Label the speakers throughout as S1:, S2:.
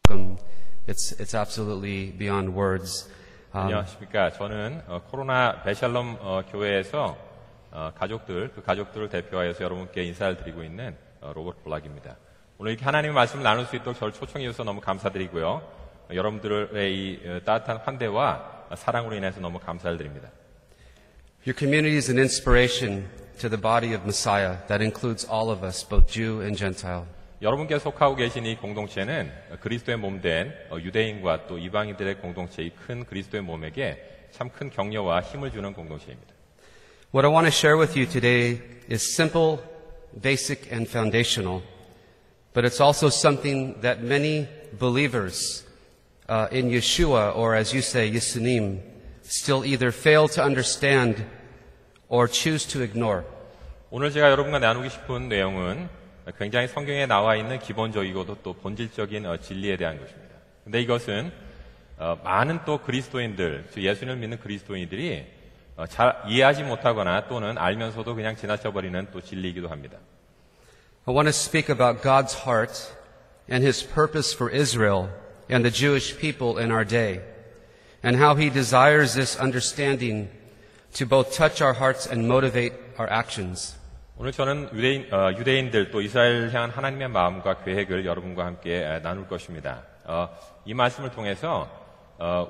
S1: welcome. It's absolutely beyond words.
S2: 안녕하십니까. 저는 코로나 베샬롬 교회에서 그 가족들을 대표하여서 여러분께 인사를 드리고 있는 로버트 블락입니다. 오늘 이렇게 하나님의 말씀을 나눌 수 있도록 저를 초청해 주셔서 너무 감사드리고요. 여러분들의 이 따뜻한 환대와 사랑으로 인해서 너무 감사를 드립니다.
S1: Your community is an inspiration to the body of Messiah that includes all of us, both Jew and Gentile.
S2: 여러분께서 속하고 계신 이 공동체는 그리스도의 몸된 유대인과 또 이방인들의 공동체, 이 큰 그리스도의 몸에게 참 큰 격려와 힘을 주는 공동체입니다.
S1: What I want to share with you today is simple, basic, and foundational, but it's also something that many believers in Yeshua, or as you say, Yesunim, still either fail to understand or choose to ignore.
S2: 오늘 제가 여러분과 나누고 싶은 내용은 굉장히 성경에 나와 있는 기본적이고도 또 본질적인 진리에 대한 것입니다. 근데 이것은 많은 또 그리스도인들, 예수님을 믿는 그리스도인들이 잘 이해하지 못하거나 또는 알면서도 그냥 지나쳐버리는 또 진리이기도 합니다.
S1: I want to speak about God's heart and His purpose for Israel and the Jewish people in our day, and how He desires this understanding to both touch our hearts and motivate our actions.
S2: 오늘 저는 유대인들 또 이스라엘 향한 하나님의 마음과 계획을 여러분과 함께 나눌 것입니다. 이 말씀을 통해서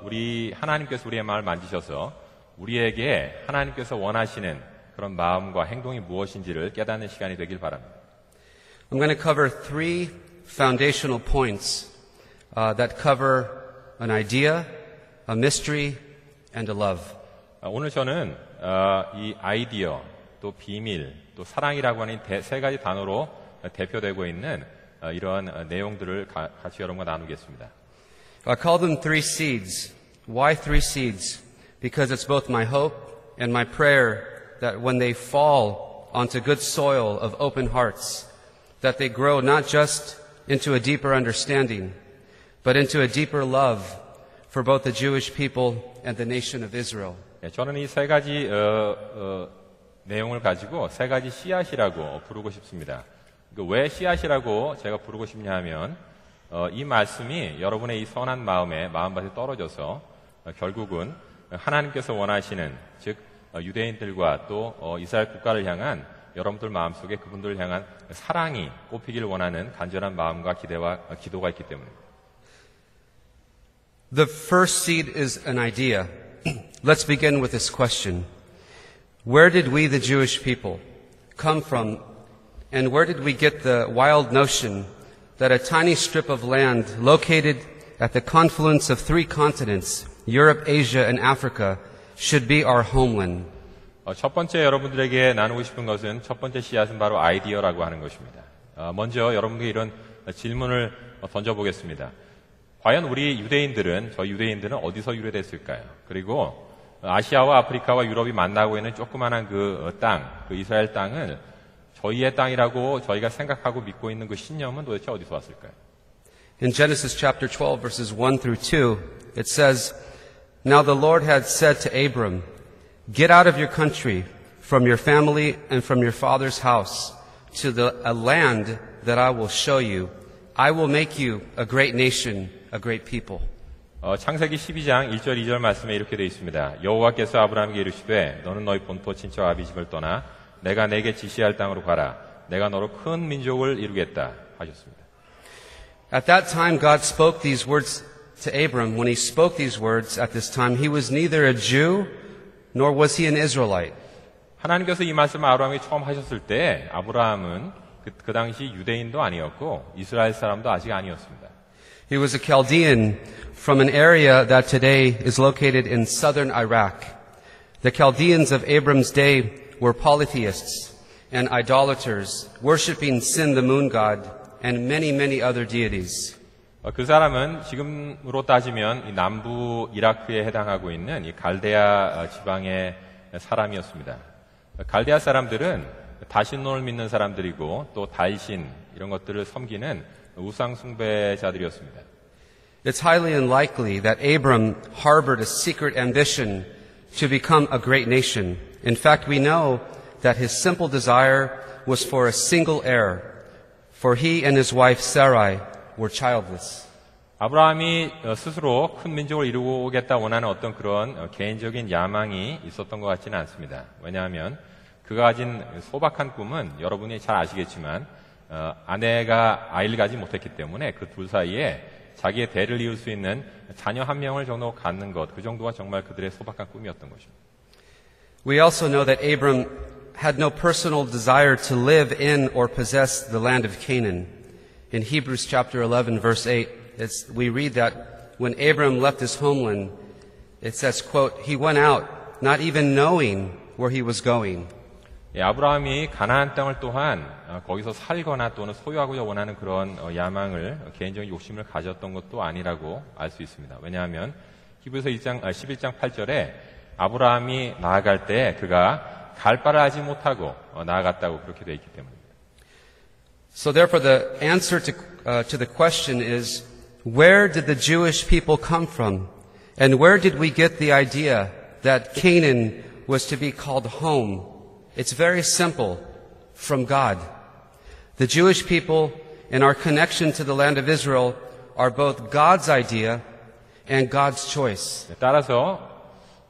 S2: 우리 하나님께서 우리의 마음을 만지셔서 우리에게 하나님께서 원하시는 그런 마음과 행동이 무엇인지를 깨닫는 시간이 되길 바랍니다.
S1: I'm going to cover three foundational points that cover an idea, a mystery, and a love.
S2: 오늘 저는 이 아이디어, 또 비밀, 또 사랑이라고 하는 세 가지 단어로 대표되고 있는 이러한 내용들을 같이 여러분과 나누겠습니다.
S1: I call them three seeds. Why three seeds? Because it's both my hope and my prayer that when they fall onto good soil of open hearts, that they grow not just into a deeper understanding, but into a deeper love for both the Jewish people and the nation of Israel.
S2: 저는 이 세 가지 내용을 가지고 세 가지 씨앗이라고 부르고 싶습니다. 왜 씨앗이라고 제가 부르고 싶냐 하면 이 말씀이 여러분의 이 선한 마음밭에 떨어져서 결국은 하나님께서 원하시는 즉 유대인들과 또 이스라엘 국가를 향한 여러분들 마음속에 그분들을 향한 사랑이 꽃피기를 원하는 간절한 마음과 기도가 있기 때문입니다.
S1: The first seed is an idea. Let's begin with this question. Where did we, the Jewish people, come from, and where did we get the wild notion that a tiny strip of land located at the confluence of three continents, Europe, Asia, and Africa, should be our homeland?
S2: 첫 번째 여러분들에게 나누고 싶은 것은 첫 번째 씨앗은 바로 아이디어라고 하는 것입니다. 먼저 여러분께 이런 질문을 던져보겠습니다. 과연 우리 저희 유대인들은 어디서 유래됐을까요? 그리고 아시아와 아프리카와 유럽이 만나고 있는 조그마한 그 이스라엘 땅을 저희의 땅이라고 저희가 생각하고 믿고 있는 그 신념은 도대체 어디서 왔을까요?
S1: In Genesis chapter 12, verses 1 through 2, it says, Now the Lord had said to Abram, Get out of your country, from your family and from your father's house, to a land that I will show you. I will make you a great nation, a great people.
S2: 창세기 12장 1절 2절 말씀에 이렇게 되어 있습니다. 여호와께서 아브라함에게 이르시되 너는 너희 본토 친척 아비집을 떠나 내가 내게 지시할 땅으로 가라. 내가 너로 큰 민족을 이루겠다 하셨습니다.
S1: At that time God spoke these words to Abram. When he spoke these words at this time, he was neither a Jew nor was he an Israelite.
S2: 하나님께서 이 말씀을 아브라함에게 처음 하셨을 때 아브라함은 그 당시 유대인도 아니었고 이스라엘 사람도 아직 아니었습니다.
S1: He was a Chaldean from an area that today is located in southern Iraq. The Chaldeans of Abram's day were polytheists and idolaters, worshiping Sin, the moon god, and many, many other deities.
S2: 그 사람은 지금으로 따지면 이 남부 이라크에 해당하고 있는 이 갈대아 지방의 사람이었습니다. 갈대아 사람들은 다신론을 믿는 사람들이고 또 달신 이런 것들을 섬기는 우상 숭배자들이었습니다.
S1: It's highly unlikely that Abram harbored a secret ambition to become a great nation. In fact, we know that his simple desire was for a single heir, for he and his wife Sarai were childless.
S2: 아브라함이 스스로 큰 민족을 이루겠다 원하는 어떤 그런 개인적인 야망이 있었던 것 같지는 않습니다. 왜냐하면 그가 가진 소박한 꿈은 여러분이 잘 아시겠지만 아내가 아이를 가지 못했기 때문에 그 둘 사이에 자기의 대를 이을 수 있는 자녀 한 명을 정도 갖는 것, 그 정도가 정말 그들의 소박한 꿈이었던 것입니다.
S1: We also know that Abram had no personal desire to live in or possess the land of Canaan. In Hebrews chapter 11, verse 8, we read that when Abram left his homeland, it says, quote, he went out, not even knowing where he was going.
S2: 예, 아브라함이 가나안 땅을 또한 거기서 살거나 또는 소유하고자 원하는 그런 야망을, 개인적인 욕심을 가졌던 것도 아니라고 알 수 있습니다. 왜냐하면 히브리서 11장 8절에 아브라함이 나아갈 때 그가 갈 바를 알지 못하고 나아갔다고 그렇게 되어 있기 때문입니다.
S1: So therefore the answer to the question is, where did the Jewish people come from? And where did we get the idea that Canaan was to be called home? It's very simple, from God. The Jewish people and our connection to the land of Israel are both God's idea and God's choice.
S2: 따라서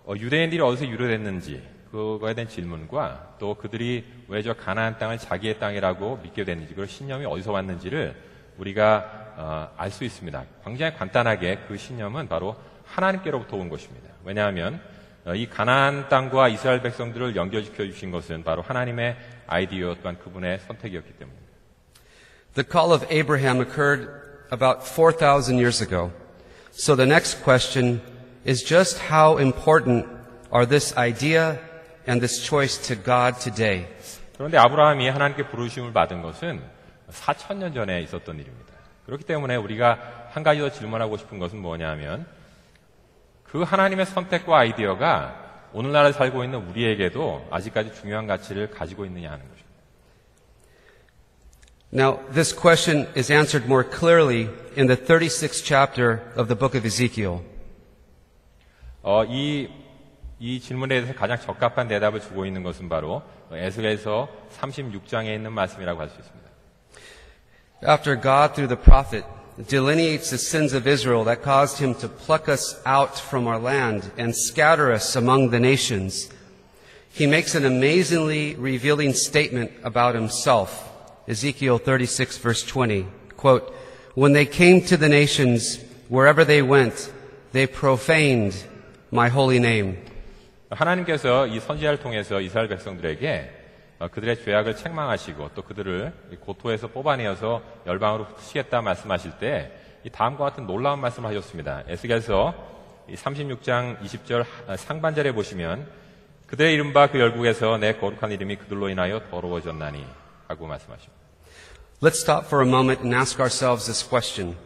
S2: 유대인들이 어디서 유래됐는지 그거에 대한 질문과 또 그들이 왜 저 가나안 땅을 자기의 땅이라고 믿게 됐는지 그 신념이 어디서 왔는지를 우리가 알 수 있습니다. 굉장히 간단하게 그 신념은 바로 하나님께로부터 온 것입니다. 왜냐하면 이 가나안 땅과 이스라엘 백성들을 연결시켜 주신 것은 바로 하나님의 아이디어 또한 그분의 선택이었기 때문입니다.
S1: The call of Abraham occurred about 4,000 years ago. So the next question is just how important are this idea and this choice to God today?
S2: 그런데 아브라함이 하나님께 부르심을 받은 것은 4,000년 전에 있었던 일입니다. 그렇기 때문에 우리가 한 가지 더 질문하고 싶은 것은 뭐냐면 그 하나님의 선택과 아이디어가 오늘날에 살고 있는 우리에게도 아직까지 중요한 가치를 가지고 있느냐 하는 것입니다.
S1: Now, this question is answered more clearly in the 36th chapter of the book of Ezekiel.
S2: 이 질문에 대해서 가장 적합한 대답을 주고 있는 것은 바로 에스겔서 36장에 있는 말씀이라고 할 수 있습니다.
S1: After God, through the prophet, delineates the sins of Israel that caused him to pluck us out from our land and scatter us among the nations, he makes an amazingly revealing statement about himself. Ezekiel 36 verse 20, quote, when they came to the nations, wherever they went, they profaned my holy name.
S2: 하나님께서 이 선지자를 통해서 이스라엘 백성들에게 그들의 죄악을 책망하시고 또 그들을 고토에서 뽑아내어서 열방으로 흩으시겠다 말씀하실 때 이 다음과 같은 놀라운 말씀을 하셨습니다. 에스겔서 36장 20절 상반절에 보시면 그들의 이른바 그 열국에서 내 거룩한 이름이 그들로 인하여 더러워졌나니 하고 말씀하십니다.
S1: Let's stop for a moment and ask ourselves this question.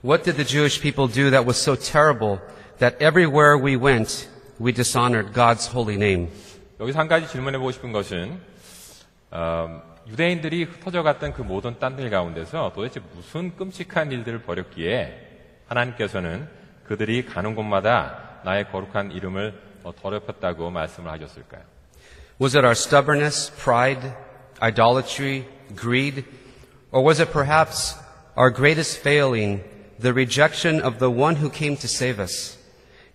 S1: What did the Jewish people do that was so terrible that everywhere we went, we dishonored God's holy name?
S2: 여기서 한 가지 질문해보고 싶은 것은 유대인들이 흩어져 갔던 그 모든 땅들 가운데서 도대체 무슨 끔찍한 일들을 벌였기에 하나님께서는 그들이 가는 곳마다 나의 거룩한 이름을 더럽혔다고 말씀을 하셨을까요?
S1: Was it our stubbornness, pride, idolatry, greed? Or was it perhaps our greatest failing, the rejection of the one who came to save us?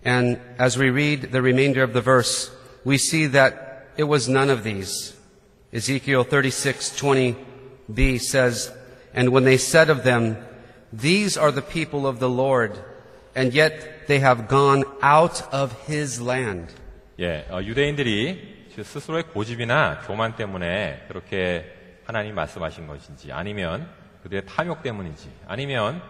S1: And as we read the remainder of the verse, we see that it was none of these. Ezekiel 36:20b says, and when they said of them, these are the people of the Lord, and yet they have gone out of his land.
S2: 예, 유대인들이 스스로의 고집이나 교만 때문에 그렇게 하나님 말씀하신 것인지, 아니면 그들의 탐욕 때문인지, 아니면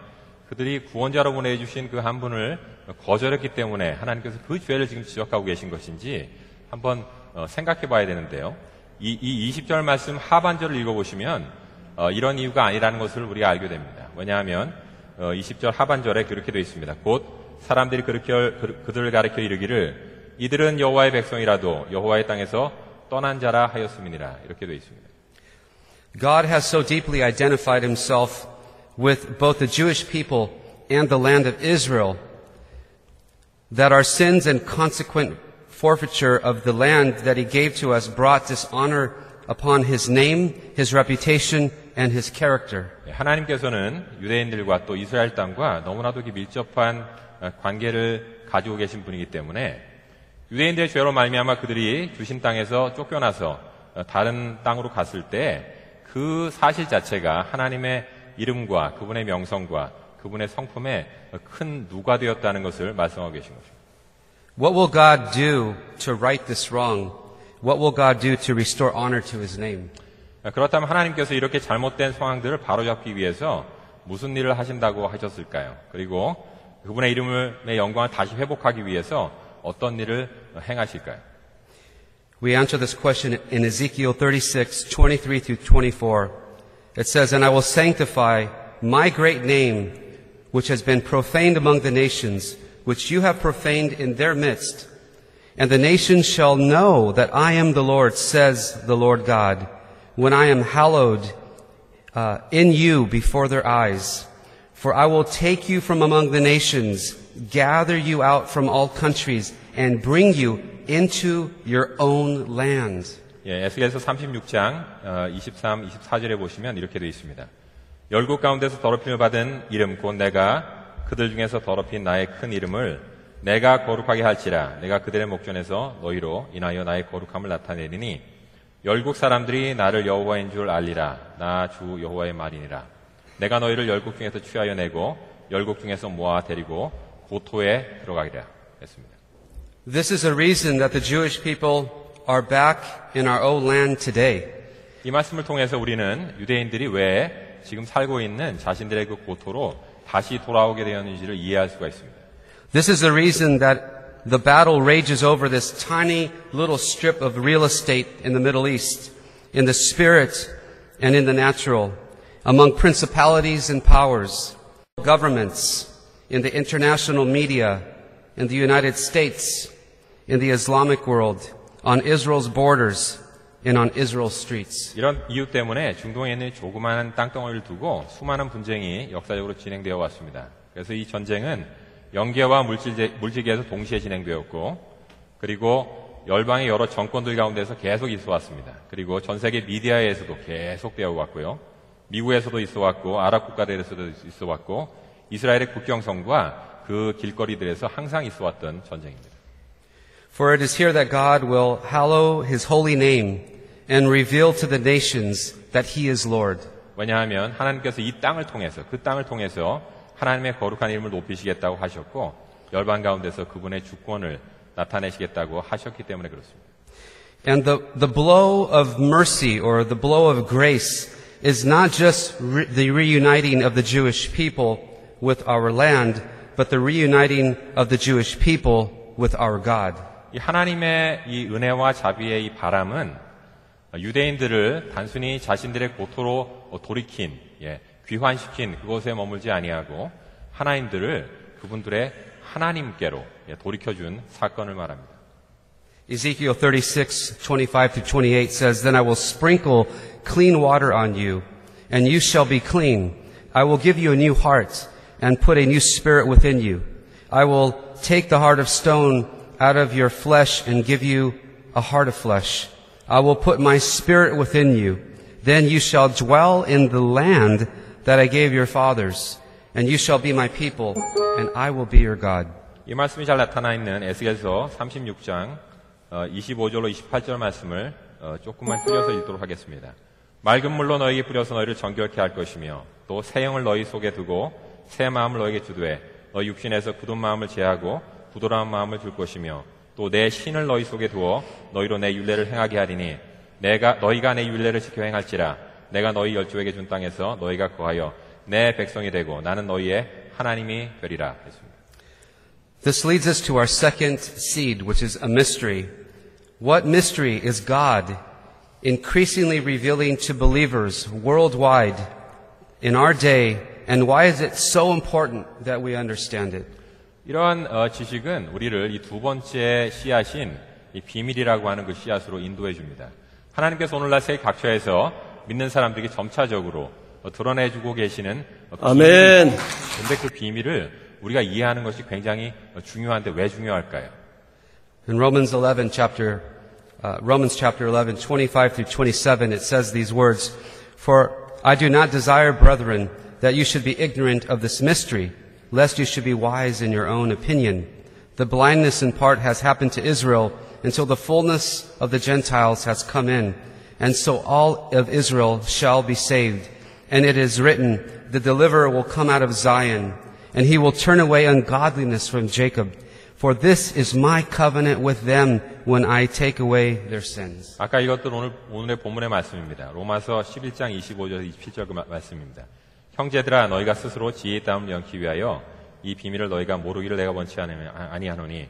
S2: 그들이 구원자로 보내주신 그 한 분을 거절했기 때문에 하나님께서 그 죄를 지금 지적하고 계신 것인지 한번 생각해 봐야 되는데요. 이 20절 말씀 하반절을 읽어보시면 이런 이유가 아니라는 것을 우리가 알게 됩니다. 왜냐하면 20절 하반절에 그렇게 되어 있습니다. 곧 사람들이 그들을 가리켜 이르기를 이들은 여호와의 백성이라도 여호와의 땅에서 떠난 자라 하였음이니라 이렇게 되어 있습니다.
S1: God has so deeply identified himself with both the Jewish people and the land of Israel that our sins and consequent forfeiture of the land that he gave to us brought dishonor upon his name, his reputation, and his character.
S2: 하나님께서는 유대인들과 또 이스라엘 땅과 너무나도 밀접한 관계를 가지고 계신 분이기 때문에 유대인들의 죄로 말미암아 그들이 주신 땅에서 쫓겨나서 다른 땅으로 갔을 때 그 사실 자체가 하나님의 이름과 그분의 명성과 그분의 성품에 큰 누가 되었다는 것을 말씀하고 계신 것입니다.
S1: What will God do to right this wrong? What will God do to restore honor to his name?
S2: 그렇다면 하나님께서 이렇게 잘못된 상황들을 바로잡기 위해서 무슨 일을 하신다고 하셨을까요? 그리고 그분의 이름의 영광을 다시 회복하기 위해서 어떤 일을 행하실까요?
S1: We answer this question in Ezekiel 36, 23 through 24. It says, "And I will sanctify my great name, which has been profaned among the nations, which you have profaned in their midst. And the nations shall know that I am the Lord, says the Lord God, when I am hallowed in you before their eyes. For I will take you from among the nations, gather you out from all countries, and bring you into your own land."
S2: 에스겔서 36장 23, 24절에 보시면 이렇게 되어 있습니다. 열국 가운데서 더럽힘을 받은 이름 곧 내가 그들 중에서 더럽힌 나의 큰 이름을 내가 거룩하게 할지라. 내가 그들의 목전에서 너희로 인하여 나의 거룩함을 나타내리니 열국 사람들이 나를 여호와인 줄 알리라. 나 주 여호와의 말이니라. 내가 너희를 열국 중에서 취하여 내고 열국 중에서 모아 데리고 고토에 들어가리라 했습니다.
S1: This is a reason that the Jewish people are back in our old land today.
S2: 이 말씀을 통해서 우리는 유대인들이 왜 지금 살고 있는 자신들의 그 고토로 다시 돌아오게 되었는지를 이해할 수가 있습니다.
S1: This is the reason that the battle rages over this tiny little strip of real estate in the Middle East, in the spirit and in the natural, among principalities and powers, governments, in the international media, in the United States, in the Islamic world, on Israel's borders, and on Israel's streets.
S2: 이런 이유 때문에 중동에 있는 조그마한 땅덩어리를 두고 수많은 분쟁이 역사적으로 진행되어 왔습니다. 그래서 이 전쟁은 영계와 물질계에서 동시에 진행되었고, 그리고 열방의 여러 정권들 가운데서 계속 있어 왔습니다. 그리고 전 세계 미디어에서도 계속 되어 왔고요. 미국에서도 있어 왔고, 아랍 국가들에서도 있어 왔고, 이스라엘의 국경선과 그 길거리들에서 항상 있어 왔던 전쟁입니다.
S1: For it is here that God will hallow his holy name and reveal to the nations that he is Lord.
S2: 왜냐하면 하나님께서 이 땅을 통해서, 그 땅을 통해서 하나님의 거룩한 이름을 높이시겠다고 하셨고, 열방 가운데서 그분의 주권을 나타내시겠다고 하셨기 때문에 그렇습니다.
S1: And the blow of mercy or the blow of grace is not just the reuniting of the Jewish people with our land, but the reuniting of the Jewish people with our God.
S2: 이 하나님의 이 은혜와 자비의 이 바람은 유대인들을 단순히 자신들의 고토로 돌이킨, 귀환시킨 그곳에 머물지 아니하고 하나님들을 그분들의 하나님께로 돌이켜준 사건을 말합니다.
S1: Ezekiel 36, 25 through 28 says, "Then I will sprinkle clean water on you, and you shall be clean. I will give you a new heart and put a new spirit within you. I will take the heart of stone out of your flesh and give you a heart of flesh. I will put my spirit within you. Then you shall dwell in the land that I gave your fathers, and you shall be my people, and I will be your God."
S2: 이 말씀이 잘 나타나 있는 에스겔서 36장 25절로 28절 말씀을 조금만 줄여서 읽도록 하겠습니다. 맑은 물로 너희에게 뿌려서 너희를 정결케 할 것이며 또 새 영을 너희 속에 두고 새 마음을 너희에게 주되 너희 육신에서 굳은 마음을 제하고 부드러운 마음을 줄 것이며 또 내 신을 너희 속에 두어 너희로 내 율례를 행하게 하리니 너희가 내 율례를 지켜 행할지라. 내가 너희 열조에게 준 땅에서 너희가 거하여 내 백성이 되고 나는 너희의 하나님이 되리라 했습니다.
S1: This leads us to our second seed, which is a mystery. What mystery is God increasingly revealing to believers worldwide in our day, and why is it so important that we understand it?
S2: 이러한 지식은 우리를 이 두 번째 씨앗인 이 비밀이라고 하는 그 씨앗으로 인도해 줍니다. 하나님께서 오늘날 세계 각처에서 믿는 사람들에게 점차적으로 드러내주고 계시는
S3: 아멘.
S2: 그런데 그 비밀을 우리가 이해하는 것이 굉장히 중요한데 왜 중요할까요?
S1: In Romans chapter 11, 25 through 27, it says these words, "For I do not desire, brethren, that you should be ignorant of this mystery, lest you should be wise in your own opinion. The blindness in part has happened to Israel until the fullness of the Gentiles has come in, and so all of Israel shall be saved. And it is written, the deliverer will come out of Zion, and he will turn away ungodliness from Jacob. For this is my covenant with them when I take away their sins.
S2: 아까 이것도 오늘의 본문의 말씀입니다. 로마서 11장 25절 27절 그 말씀입니다. 형제들아 너희가 스스로 지혜의 땀을 연기 위하여 이 비밀을 너희가 모르기를 내가 원치 아니하노니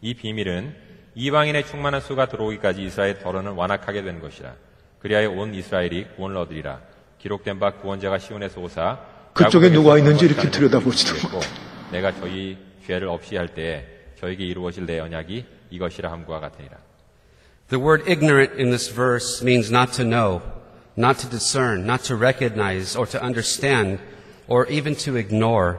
S2: 이 비밀은 이방인의 충만한 수가 들어오기까지 이스라엘 덜어는 완악하게 된 것이라. 그리하여 온 이스라엘이 구원을 얻으리라. 기록된 바 구원자가 시온에서 오사
S3: 그쪽에 누가 있는지 이렇게 들여다보지도 못해.
S2: 내가 저희 죄를 없이 할 때에 저에게 이루어질 내 언약이 이것이라 함과 같으니라.
S1: The word ignorant in this verse means not to know, not to discern, not to recognize, or to understand, or even to ignore.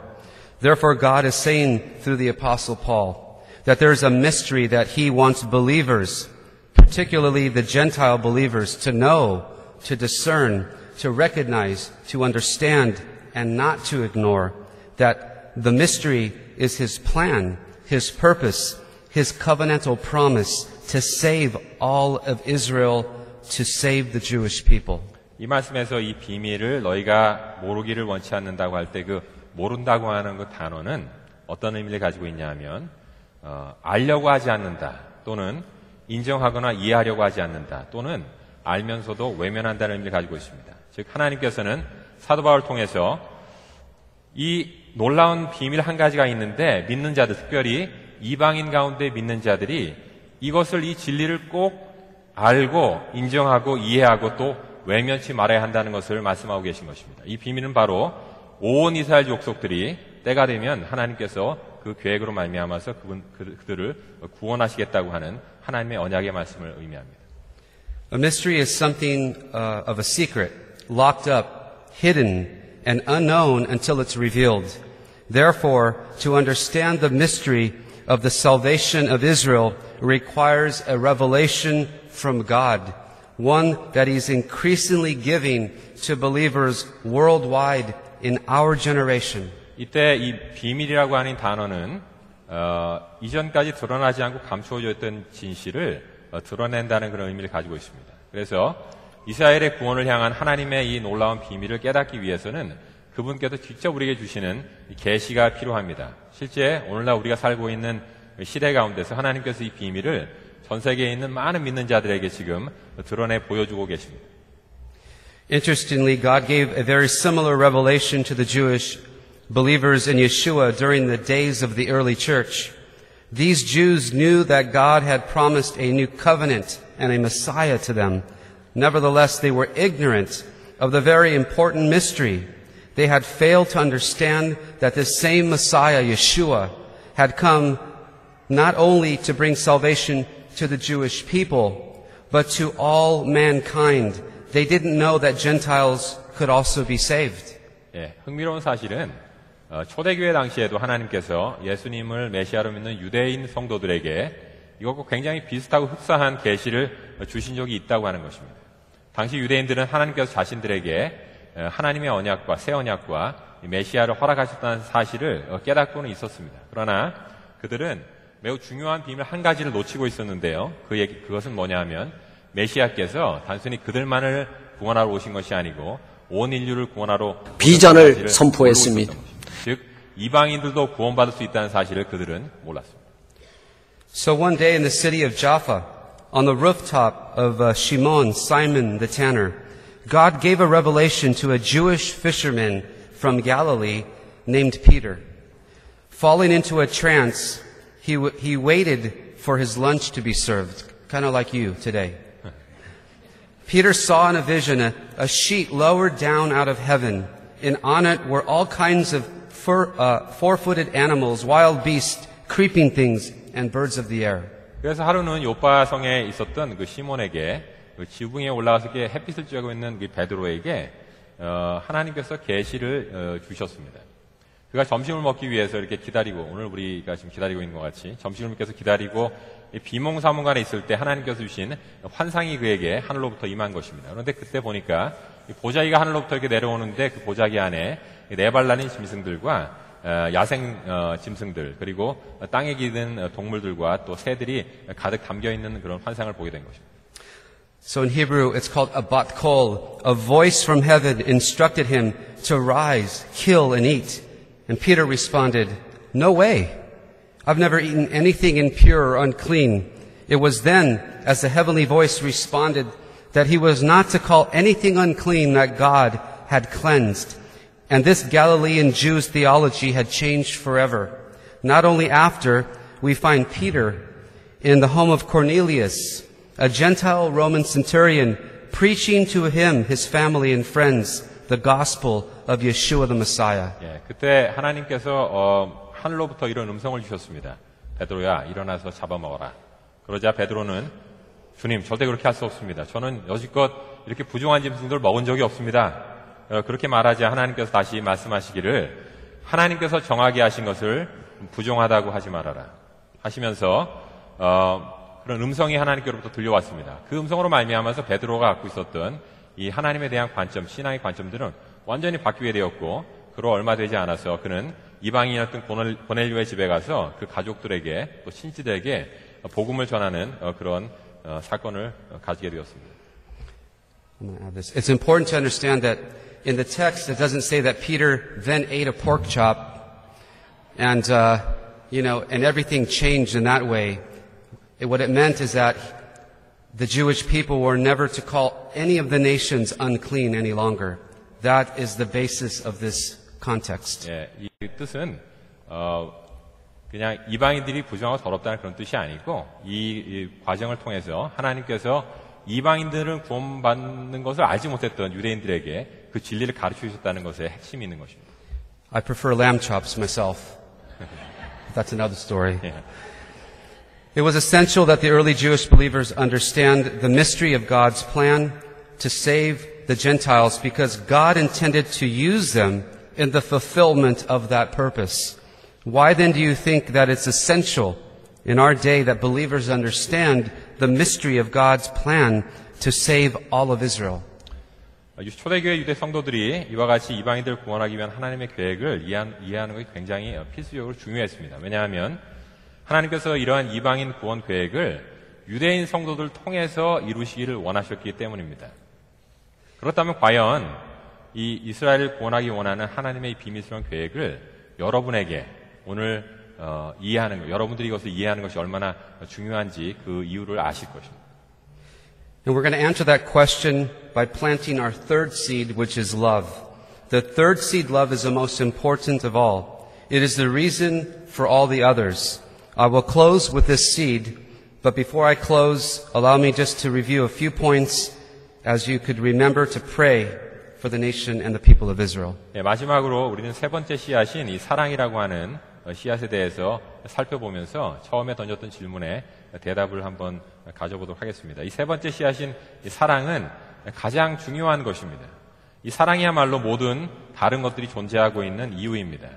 S1: Therefore, God is saying through the Apostle Paul that there is a mystery that he wants believers, particularly the Gentile believers, to know, to discern, to recognize, to understand, and not to ignore. That the mystery is his plan, his purpose, his covenantal promise to save all of Israel, to save the Jewish people.
S2: 이 말씀에서 이 비밀을 너희가 모르기를 원치 않는다고 할 때 그 모른다고 하는 그 단어는 어떤 의미를 가지고 있냐 하면 알려고 하지 않는다 또는 인정하거나 이해하려고 하지 않는다 또는 알면서도 외면한다는 의미를 가지고 있습니다. 즉 하나님께서는 사도 바울을 통해서 이 놀라운 비밀 한 가지가 있는데 믿는 자들, 특별히 이방인 가운데 믿는 자들이 이것을 이 진리를 꼭 알고 인정하고 이해하고 또 외면치 말아야 한다는 것을 말씀하고 계신 것입니다. 이 비밀은 바로 온 이스라엘 족속들이 때가 되면 하나님께서 그 계획으로 말미암아서 그들을 구원하시겠다고 하는 하나님의 언약의 말씀을 의미합니다.
S1: A mystery is something of a secret, locked up, hidden, and unknown until it's revealed. Therefore, to understand the mystery of the salvation of Israel requires a revelation from God, one that He's increasingly giving to believers worldwide in our generation.
S2: 이때 이 비밀이라고 하는 단어는 이전까지 드러나지 않고 감추어졌던 진실을 드러낸다는 그런 의미를 가지고 있습니다. 그래서 이스라엘의 구원을 향한 하나님의 이 놀라운 비밀을 깨닫기 위해서는 그분께서 직접 우리에게 주시는 계시가 필요합니다. 실제 오늘날 우리가 살고 있는 시대 가운데서 하나님께서 이 비밀을 전 세계에 있는 많은 믿는 자들에게 지금 드러내 보여주고 계십니다.
S1: Interestingly, God gave a very similar revelation to the Jewish believers in Yeshua during the days of the early church. These Jews knew that God had promised a new covenant and a Messiah to them. Nevertheless, they were ignorant of the very important mystery. They had failed to understand that this same Messiah, Yeshua, had come not only to bring salvation to the Jewish people, but to all mankind. They didn't know that Gentiles could also be saved.
S2: 예, 흥미로운 사실은 초대교회 당시에도 하나님께서 예수님을 메시아로 믿는 유대인 성도들에게 이것과 굉장히 비슷하고 흡사한 계시를 주신 적이 있다고 하는 것입니다. 당시 유대인들은 하나님께서 자신들에게 하나님의 언약과 새 언약과 메시아를 허락하셨다는 사실을 깨닫고는 있었습니다. 그러나 그들은 매우 중요한 비밀 한 가지를 놓치고 있었는데요. 그것은 뭐냐 하면 메시아께서 단순히 그들만을 구원하러 오신 것이 아니고 온 인류를 구원하러
S4: 비전을 선포했습니다.
S2: 즉 이방인들도 구원받을 수 있다는 사실을 그들은 몰랐습니다.
S1: So one day in the city of Jaffa, on the rooftop of Shimon, Simon the tanner, God gave a revelation to a Jewish fisherman from Galilee named Peter. Falling into a trance, he waited for his lunch to be served, kind of like you today. Peter saw in a vision a sheet lowered down out of heaven, and on it were all kinds of four-footed animals, wild beasts, creeping things, and birds of the air.
S2: 그래서 하루는 요파 성에 있었던 그 시몬에게 그 지붕에 올라가서 햇빛을 쬐고 있는 그 베드로에게 하나님께서 계시를 주셨습니다. 그가 점심을 먹기 위해서 이렇게 기다리고 오늘 우리가 지금 기다리고 있는 것 같이 점심을 먹기 위해서 기다리고 비몽사몽간에 있을 때 하나님께서 주신 환상이 그에게 하늘로부터 임한 것입니다. 그런데 그때 보니까 이 보자기가 하늘로부터 이렇게 내려오는데 그 보자기 안에 네 발 달린 짐승들과 야생 짐승들 그리고 땅에 기는 동물들과 또 새들이 가득 담겨 있는 그런 환상을 보게 된 것입니다.
S1: So in Hebrew, it's called a bat kol. A voice from heaven instructed him to rise, kill, and eat. And Peter responded, "No way. I've never eaten anything impure or unclean." It was then, as the heavenly voice responded, that he was not to call anything unclean that God had cleansed. And this Galilean Jew's theology had changed forever. Not only after, we find Peter in the home of Cornelius, a Gentile Roman centurion, preaching to him, his family and friends, the gospel of Yeshua the Messiah.
S2: 예, 그때 하나님께서 하늘로부터 이런 음성을 주셨습니다. 베드로야, 일어나서 잡아먹어라. 그러자 베드로는 주님, 절대 그렇게 할 수 없습니다. 저는 여지껏 이렇게 부정한 짐승들 먹은 적이 없습니다. 그렇게 말하자 하나님께서 다시 말씀하시기를 하나님께서 정하게 하신 것을 부정하다고 하지 말아라 하시면서 그런 음성이 하나님께로부터 들려왔습니다. 그 음성으로 말미암아서 베드로가 갖고 있었던 이 하나님에 대한 관점, 신앙의 관점들은 완전히 바뀌게 되었고 그로 얼마 되지 않아서 그는 이방인이었던 고넬료의 집에 가서 그 가족들에게 또 친지들에게 복음을 전하는 그런 사건을 가지게 되었습니다.
S1: I'm going to add this. It's important to understand that in the text it doesn't say that Peter then ate a pork chop and and everything changed in that way. What it meant is that the Jewish people were never to call any of the nations unclean any longer. That is the basis of this context.
S2: 예, 이 뜻은 그냥 이방인들이 부정하고 더럽다는 그런 뜻이 아니고 이 과정을 통해서 하나님께서 이방인들은 구원받는 것을 알지 못했던 유대인들에게 그 진리를 가르쳐 주셨다는 것에 핵심이 있는 것입니다.
S1: I prefer lamb chops myself. That's another story.
S2: 예.
S1: It was essential that the early Jewish believers understand the mystery of God's plan to save the Gentiles because God intended to use them in the fulfillment of that purpose. Why then do you think that it's essential in our day that believers understand the mystery of God's plan to save all of Israel?
S2: 초대교회 유대 성도들이 이와 같이 이방인들을 구원하기 위한 하나님의 계획을 이해하는 것이 굉장히 필수적으로 중요했습니다. 왜냐하면 하나님께서 이러한 이방인 구원 계획을 유대인 성도들을 통해서 이루시기를 원하셨기 때문입니다. 그렇다면 과연 이 이스라엘을 구원하기 원하는 하나님의 비밀스러운 계획을 여러분에게 오늘 이해하는 것, 여러분들이 이것을 이해하는 것이 얼마나 중요한지 그 이유를 아실 것입니다.
S1: And we're going to answer that question by planting our third seed, which is love. The third seed, love, is the most important of all. It is the reason for all the others. I will close with this seed, but before I close, allow me just to review a few points as you could remember to pray for the nation and the people of Israel.
S2: 네, 마지막으로 우리는 세 번째 씨앗인 이 사랑이라고 하는 씨앗에 대해서 살펴보면서 처음에 던졌던 질문에 대답을 한번 가져보도록 하겠습니다. 이 세 번째 씨앗인 이 사랑은 가장 중요한 것입니다. 이 사랑이야말로 모든 다른 것들이 존재하고 있는 이유입니다.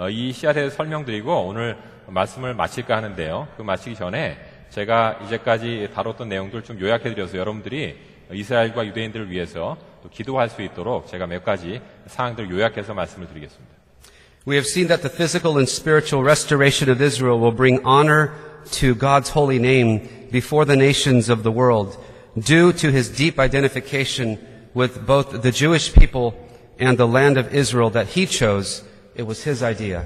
S2: 이 씨앗에 대해서 설명드리고 오늘 말씀을 마칠까 하는데요. 그 마치기 전에 제가 이제까지 다뤘던 내용들을 좀 요약해드려서 여러분들이 이스라엘과 유대인들을 위해서 또 기도할 수 있도록 제가 몇 가지 사항들을 요약해서 말씀을 드리겠습니다.
S1: We have seen that the physical and spiritual restoration of Israel will bring honor to God's holy name before the nations of the world, due to his deep identification with both the Jewish people and the land of Israel that he chose. It was his idea.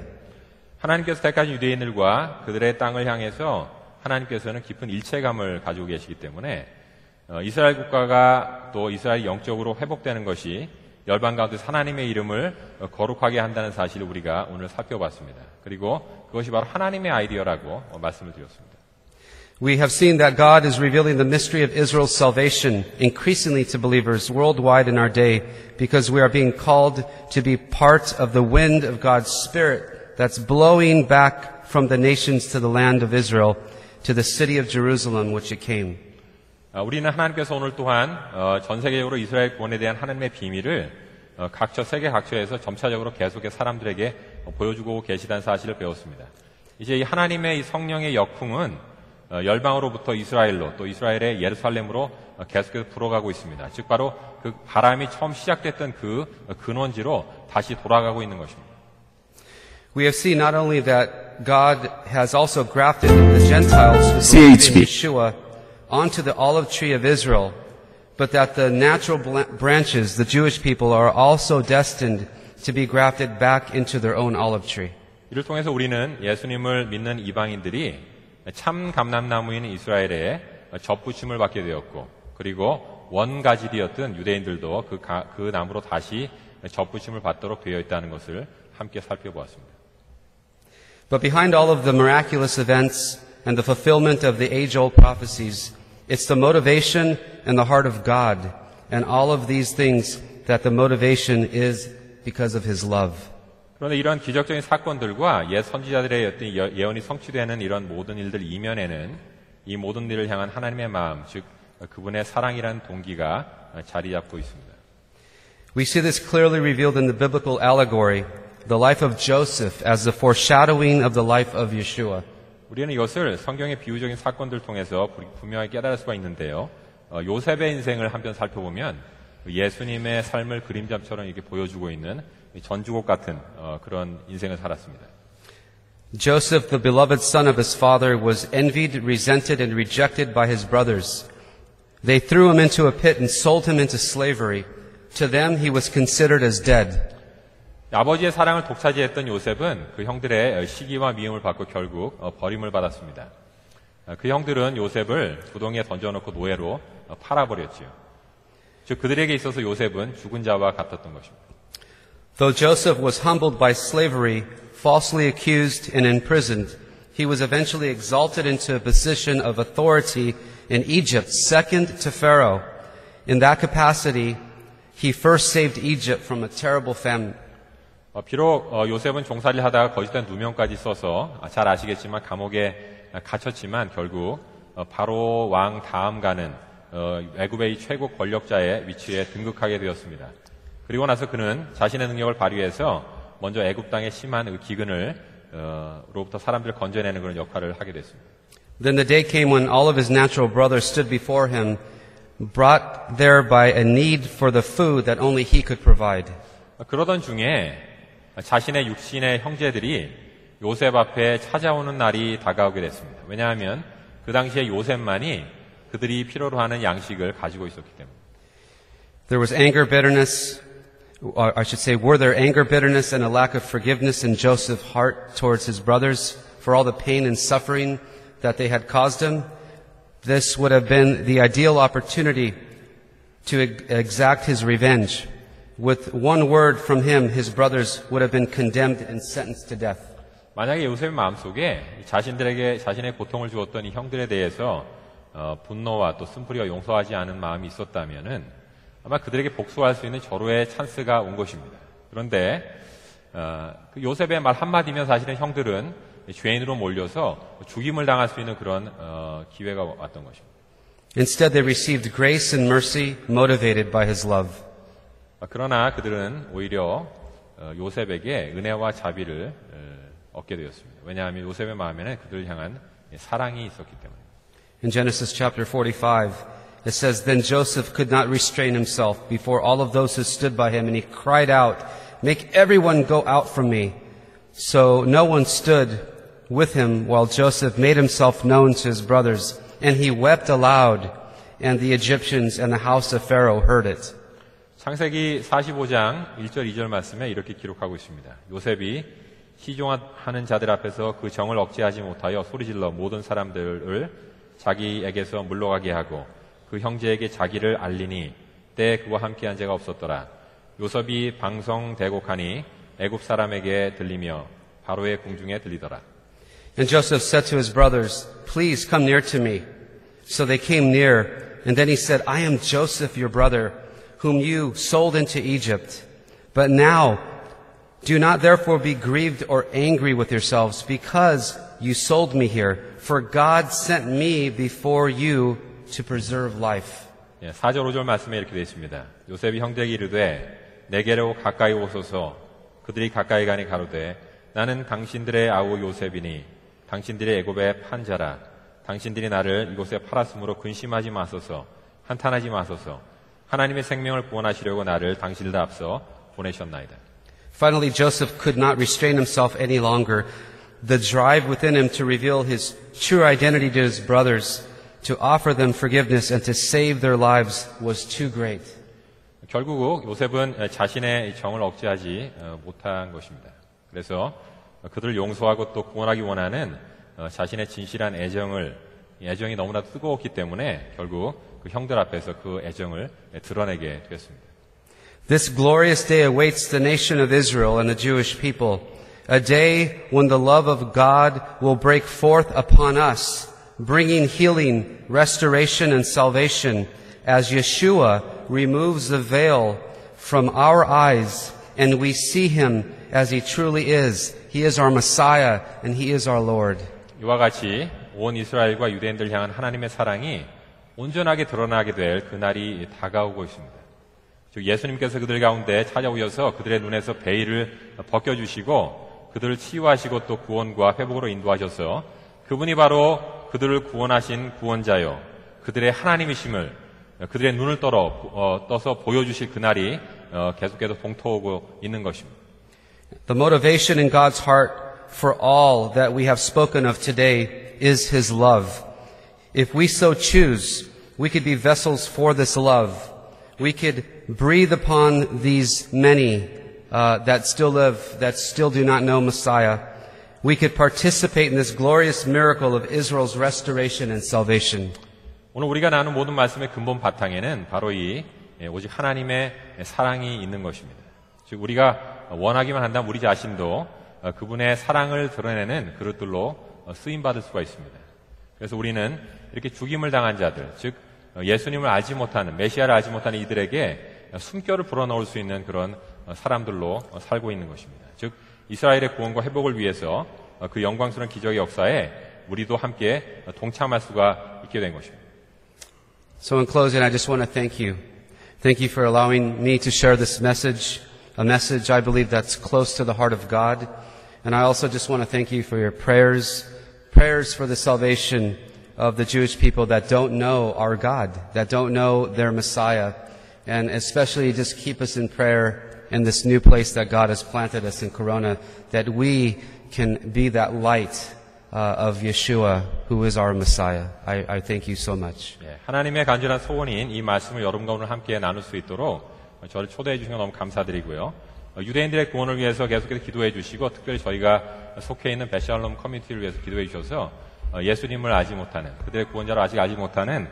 S2: 하나님께서 택하신 유대인들과 그들의 땅을 향해서 하나님께서는 깊은 일체감을 가지고 계시기 때문에 이스라엘 국가가 또 이스라엘 영적으로 회복되는 것이 열방 가운데서 하나님의 이름을 거룩하게 한다는 사실을 우리가 오늘 살펴봤습니다. 그리고 그것이 바로 하나님의 아이디어라고 말씀을 드렸습니다.
S1: We have seen that God is revealing the mystery of Israel's salvation increasingly to believers worldwide in our day because we are being called to be part of the wind of God's Spirit that's blowing back from the nations to the land of Israel, to the city of Jerusalem, which it came.
S2: 우리는 하나님께서 오늘 또한 전 세계적으로 이스라엘 구원에 대한 하나님의 비밀을 세계 각처에서 점차적으로 계속해서 사람들에게 보여주고 계시다는 사실을 배웠습니다. 이제 이 하나님의 이 성령의 역풍은 열방으로부터 이스라엘로 또 이스라엘의 예루살렘으로 계속해서 불어가고 있습니다. 즉 바로 그 그 바람이 처음 시작됐던 그 근원지로 다시 돌아가고 있는 것입니다.
S1: We have seen not only that God has also grafted the Gentiles who believe in Yeshua onto the olive tree of Israel, but that the natural branches, the Jewish people, are also destined to be grafted back into their own olive tree.
S2: 이를 통해서 우리는 예수님을 믿는 이방인들이 참 감람나무인 이스라엘에 접붙임을 받게 되었고, 그리고 원가지되었던 유대인들도 그 나무로 다시 접붙임을 받도록 되어 있다는 것을 함께 살펴보았습니다.
S1: But behind all of the miraculous events and the fulfillment of the age-old prophecies, it's the motivation and the heart of God, and all of these things that the motivation is because of His love.
S2: 그런데 이런 기적적인 사건들과 옛 선지자들의 어떤 예언이 성취되는 이런 모든 일들 이면에는 이 모든 일을 향한 하나님의 마음, 즉 그분의 사랑이라는 동기가 자리 잡고 있습니다.
S1: We see this clearly revealed in the biblical allegory, the life of Joseph as the foreshadowing of the life of Yeshua.
S2: 우리는 이것을 성경의 비유적인 사건들 통해서 분명히 깨달을 수가 있는데요. 요셉의 인생을 한편 살펴보면 예수님의 삶을 그림자처럼 이렇게 보여주고 있는 전주곡 같은 그런 인생을 살았습니다.
S1: Joseph, the beloved son of his father, was envied, resented, and rejected by his brothers. They threw him into a pit and sold him into slavery. To them, he was considered as dead.
S2: 아버지의 사랑을 독차지했던 요셉은 그 형들의 시기와 미움을 받고 결국 버림을 받았습니다. 그 형들은 요셉을 조동에 던져놓고 노예로 팔아버렸지요. 즉 그들에게 있어서 요셉은 죽은 자와 같았던 것입니다.
S1: Though Joseph was humbled by slavery, falsely accused and imprisoned, he was eventually exalted into a position of authority in Egypt, second to Pharaoh. In that capacity, he first saved Egypt from a terrible famine.
S2: 비록 요셉은 종살이를 하다가 거짓된 누명까지 써서 잘 아시겠지만 감옥에 갇혔지만 결국 바로 왕 다음 가는 애굽의 최고 권력자의 위치에 등극하게 되었습니다. 그리고 나서 그는 자신의 능력을 발휘해서 먼저 애굽 땅의 심한 기근을 로부터 사람들을 건져내는 그런 역할을 하게 됐습니다.
S1: Then the day came when all of his natural brothers stood before him, brought there by a need for the food that only he could provide.
S2: 그러던 중에 자신의 육신의 형제들이 요셉 앞에 찾아오는 날이 다가오게 됐습니다. 왜냐하면 그 당시에 요셉만이 그들이 필요로 하는 양식을 가지고 있었기 때문에.
S1: There was anger, bitterness, or I should say, were there anger, bitterness, and a lack of forgiveness in Joseph's heart towards his brothers for all the pain and suffering that they had caused him? This would have been the ideal opportunity to exact his revenge. With one word from him, his brothers would have been condemned and sentenced to death.
S2: 만약에 요셉의 마음속에 자신들에게 자신의 고통을 주었던 이 형들에 대해서 분노와 또 쓴뿌리와 용서하지 않은 마음이 있었다면은 아마 그들에게 복수할 수 있는 절호의 찬스가 온 것입니다. 그런데 그 요셉의 말 한마디면 사실은 형들은 죄인으로 몰려서 죽임을 당할 수 있는 그런 기회가 왔던 것입니다.
S1: Instead, they received grace and mercy motivated by his love.
S2: 그러나 그들은 오히려 요셉에게 은혜와 자비를 얻게 되었습니다. 왜냐하면 요셉의 마음에는 그들을 향한 사랑이 있었기 때문에.
S1: In Genesis chapter 45, it says, Then Joseph could not restrain himself before all of those who stood by him, and he cried out, Make everyone go out from me. So no one stood with him while Joseph made himself known to his brothers, and he wept aloud, and the Egyptians and the house of Pharaoh heard it.
S2: 창세기 45장 1절 2절 말씀에 이렇게 기록하고 있습니다. 요셉이 시종하는 자들 앞에서 그 정을 억제하지 못하여 소리질러 모든 사람들을 자기에게서 물러가게 하고 그 형제에게 자기를 알리니 때에 그와 함께한 자가 없었더라. 요셉이 방성대곡하니 애굽 사람에게 들리며 바로의 궁중에 들리더라.
S1: And Joseph said to his brothers, Please come near to me. So they came near, and then he said, I am Joseph, your brother, whom you sold into Egypt. But now, do not therefore be grieved or angry with yourselves because you sold me here, for God sent me before you to preserve life.
S2: 4절 5절 말씀에 이렇게 되어 있습니다. 요셉이 형제에게 이르되 내게로 가까이 오소서. 그들이 가까이 가니 가로되 나는 당신들의 아우 요셉이니 당신들이 애굽에 판 자라. 당신들이 나를 이곳에 팔았으므로 근심하지 마소서. 한탄하지 마소서. 하나님의 생명을 구원하시려고 나를 당신들 앞서 보내셨나이다.
S1: Finally, Joseph could not restrain himself any longer. The drive within him to reveal his true identity to his brothers, to offer them forgiveness and to save their lives was too great.
S2: 결국 요셉은 자신의 정을 억제하지 못한 것입니다. 그래서 그들을 용서하고 또 구원하기 원하는 자신의 진실한 애정이 너무나 뜨거웠기 때문에 결국 그 형들 앞에서 그 애정을 드러내게 되었습니다.
S1: This glorious day awaits the nation of Israel and the Jewish people, a day when the love of God will break forth upon us, bringing healing, restoration, and salvation as Yeshua removes the veil from our eyes and we see him as he truly is. He is our Messiah and he is our Lord.
S2: 이와 같이 온 이스라엘과 유대인들 향한 하나님의 사랑이 온전하게 드러나게 될 그날이 다가오고 있습니다. 즉 예수님께서 그들 가운데 찾아오셔서 그들의 눈에서 베일을 벗겨주시고 그들을 치유하시고 또 구원과 회복으로 인도하셔서 그분이 바로 그들을 구원하신 구원자요 그들의 하나님이심을 그들의 눈을 떠서 보여주실 그날이 계속해서 동토하고 있는 것입니다.
S1: The motivation in God's heart for all that we have spoken of today is His love. If we so choose, we could be vessels for this love. We could breathe upon these many that still live, that still do not know Messiah. We could participate in this glorious miracle of Israel's restoration and salvation.
S2: 오늘 우리가 나눈 모든 말씀의 근본 바탕에는 바로 이 오직 하나님의 사랑이 있는 것입니다. 즉 우리가 원하기만 한다면 우리 자신도 그분의 사랑을 드러내는 그릇들로 쓰임받을 수가 있습니다. 그래서 우리는 이렇게 죽임을 당한 자들, 즉 예수님을 알지 못하는, 메시아를 알지 못하는 이들에게 숨결을 불어넣을 수 있는 그런 사람들로 살고 있는 것입니다. 즉 이스라엘의 구원과 회복을 위해서 그 영광스러운 기적의 역사에 우리도 함께 동참할 수가 있게 된 것입니다.
S1: So in closing, I just want to thank you. Thank you for allowing me to share this message, a message I believe that's close to the heart of God. And I also just want to thank you for your prayers for the salvation of the Jewish people that don't know our God, that don't know their Messiah. And especially just keep us in prayer in this new place that God has planted us in Corona, that we can be that light of Yeshua, who is our Messiah. I thank you so much.
S2: 하나님의 간절한 소원인 이 말씀을 여러분과 오늘 함께 나눌 수 있도록 저를 초대해 주신 거 너무 감사드리고요. 유대인들의 구원을 위해서 계속해서 기도해 주시고 특별히 저희가 속해 있는 베샬롬 커뮤니티를 위해서 기도해 주셔서 예수님을 알지 못하는, 그들의 구원자를 아직 알지 못하는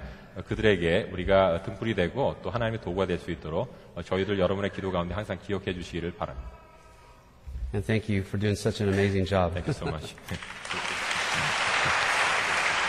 S2: 그들에게 우리가 등불이 되고 또 하나님의 도구가 될 수 있도록 저희들 여러분의 기도 가운데 항상 기억해 주시기를 바랍니다.
S1: And thank you for doing such an amazing job.
S2: Thank you so much.